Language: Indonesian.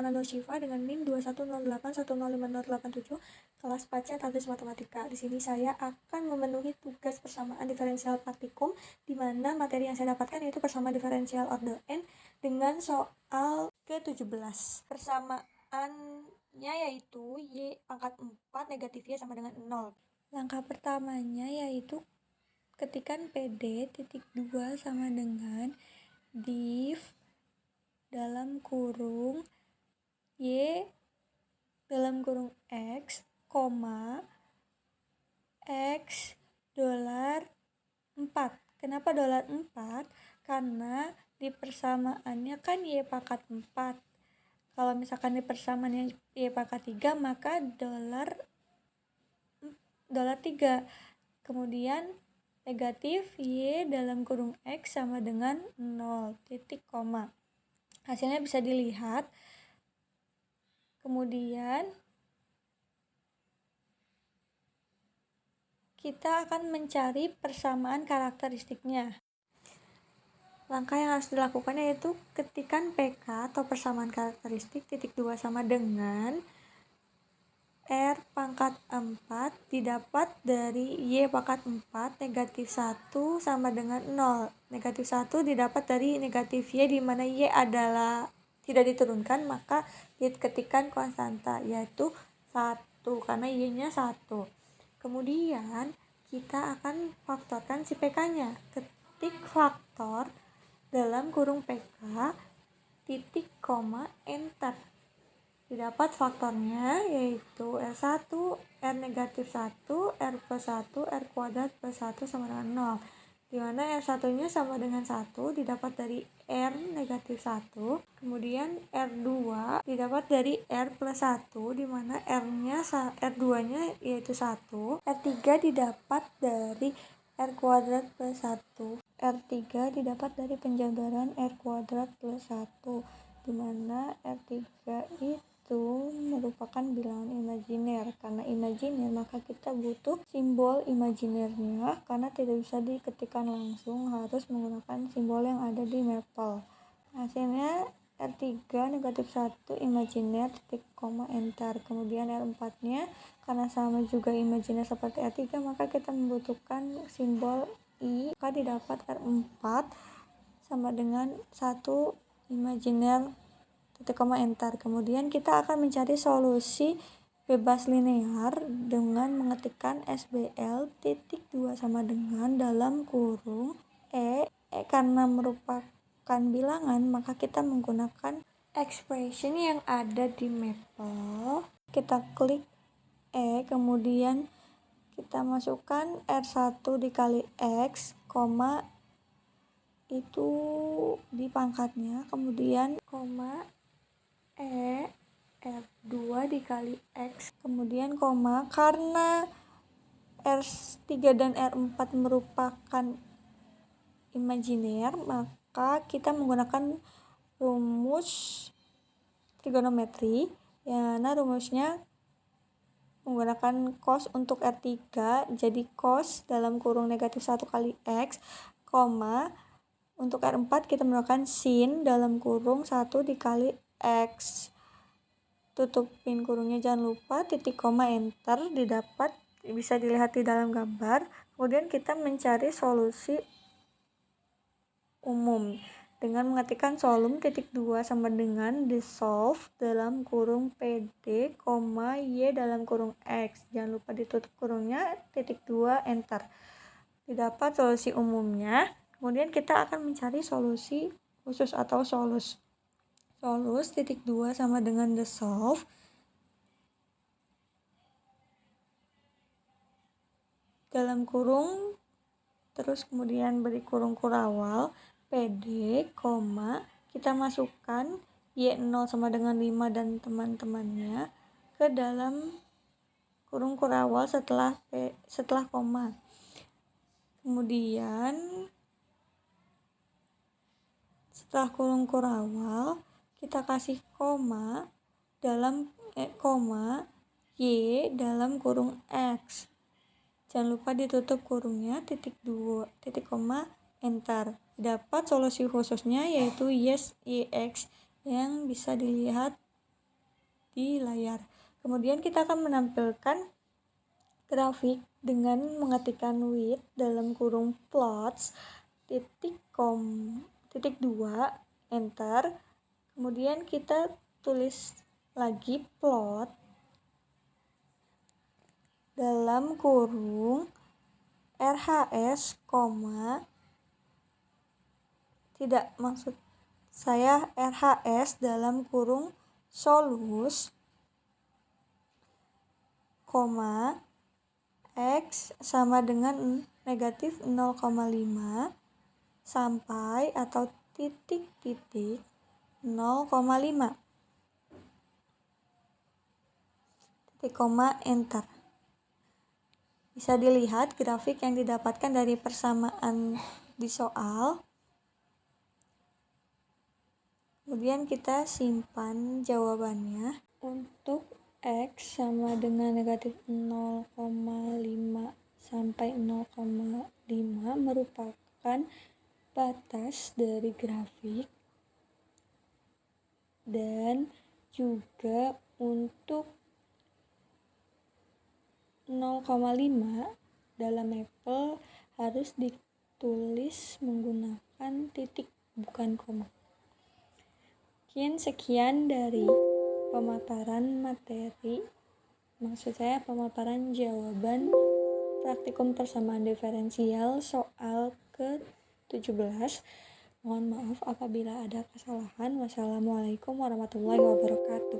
Susana Nur Syifa dengan NIM 21081050087, kelas Paca Talis Matematika. Di sini saya akan memenuhi tugas persamaan diferensial praktikum, di mana materi yang saya dapatkan yaitu persamaan diferensial order n dengan soal ke-17. Persamaannya yaitu y pangkat 4 negatif y sama dengan 0. Langkah pertamanya yaitu ketikan PD titik 2 sama dengan div dalam kurung y dalam kurung x, x $4. Kenapa $4? Karena di persamaannya kan y pangkat 4. Kalau misalkan di persamaannya y pangkat 3, maka $3. Kemudian negatif y dalam kurung x sama dengan 0, titik koma. Hasilnya bisa dilihat. Kemudian kita akan mencari persamaan karakteristiknya. Langkah yang harus dilakukan yaitu ketikan PK atau persamaan karakteristik titik 2 sama dengan R pangkat 4 didapat dari Y pangkat 4 negatif 1 sama dengan 0. Negatif 1 didapat dari negatif Y, di mana Y adalah tidak diturunkan, maka diketikan konstanta yaitu 1 karena Y-nya 1. Kemudian kita akan faktorkan si PK-nya. Ketik faktor dalam kurung PK titik koma enter. Didapat faktornya yaitu R1, R negatif 1, R plus 1, R kuadrat plus 1 sama dengan 0. Dimana R1-nya sama dengan 1 didapat dari R negatif 1. Kemudian R2 didapat dari R plus 1, dimana R2-nya yaitu 1. R3 didapat dari R kuadrat plus 1. R3 didapat dari penjabaran R kuadrat plus 1, dimana R3 itu merupakan bilangan imajiner. Karena imajiner, maka kita butuh simbol imajinernya, karena tidak bisa diketikkan langsung, harus menggunakan simbol yang ada di Maple. Hasilnya R3 negatif 1 imajiner titik koma enter. Kemudian R4-nya karena sama juga imajiner seperti R3, maka kita membutuhkan simbol I, maka didapat R4 sama dengan 1 imajiner titik koma enter. Kemudian kita akan mencari solusi bebas linear dengan mengetikkan SBL titik 2 sama dengan dalam kurung karena merupakan bilangan, maka kita menggunakan expression yang ada di Maple. Kita klik kemudian kita masukkan R1 dikali X, itu di pangkatnya, kemudian R2 dikali X, kemudian karena R3 dan R4 merupakan imajiner, maka kita menggunakan rumus trigonometri, nah rumusnya menggunakan cos untuk R3, jadi cos dalam kurung negatif 1 kali X, untuk R4 kita menggunakan sin dalam kurung 1 dikali X. Tutupin kurungnya, jangan lupa, titik koma enter. Didapat, bisa dilihat di dalam gambar. Kemudian kita mencari solusi umum dengan mengetikkan solum titik 2 sama dengan dissolve dalam kurung PD, Y dalam kurung X. Jangan lupa ditutup kurungnya, titik 2 enter. Didapat solusi umumnya. Kemudian kita akan mencari solusi khusus atau solus. Solus titik 2 sama dengan dissolve dalam kurung, terus kemudian beri kurung kurawal PD, kita masukkan Y0 sama dengan 5 dan teman-temannya ke dalam kurung kurawal setelah koma. Kemudian setelah kurung kurawal kita kasih dalam Y dalam kurung X. Jangan lupa ditutup kurungnya, titik 2 titik koma enter. Dapat solusi khususnya yaitu YX yang bisa dilihat di layar. Kemudian kita akan menampilkan grafik dengan mengetikkan with dalam kurung plots titik 2 enter. Kemudian kita tulis lagi plot dalam kurung RHS, tidak, maksud saya RHS dalam kurung solus, X sama dengan negatif 0,5 sampai atau titik-titik 0,5. Titik koma enter. Bisa dilihat grafik yang didapatkan dari persamaan di soal. Kemudian kita simpan jawabannya. Untuk X sama dengan negatif 0,5 sampai 0,5 merupakan batas dari grafik, dan juga untuk 0,5 dalam Apple harus ditulis menggunakan titik bukan koma. Mungkin sekian dari pemaparan materi, maksud saya pemaparan jawaban praktikum persamaan diferensial soal ke-17. Mohon maaf apabila ada kesalahan. Wassalamualaikum warahmatullahi wabarakatuh.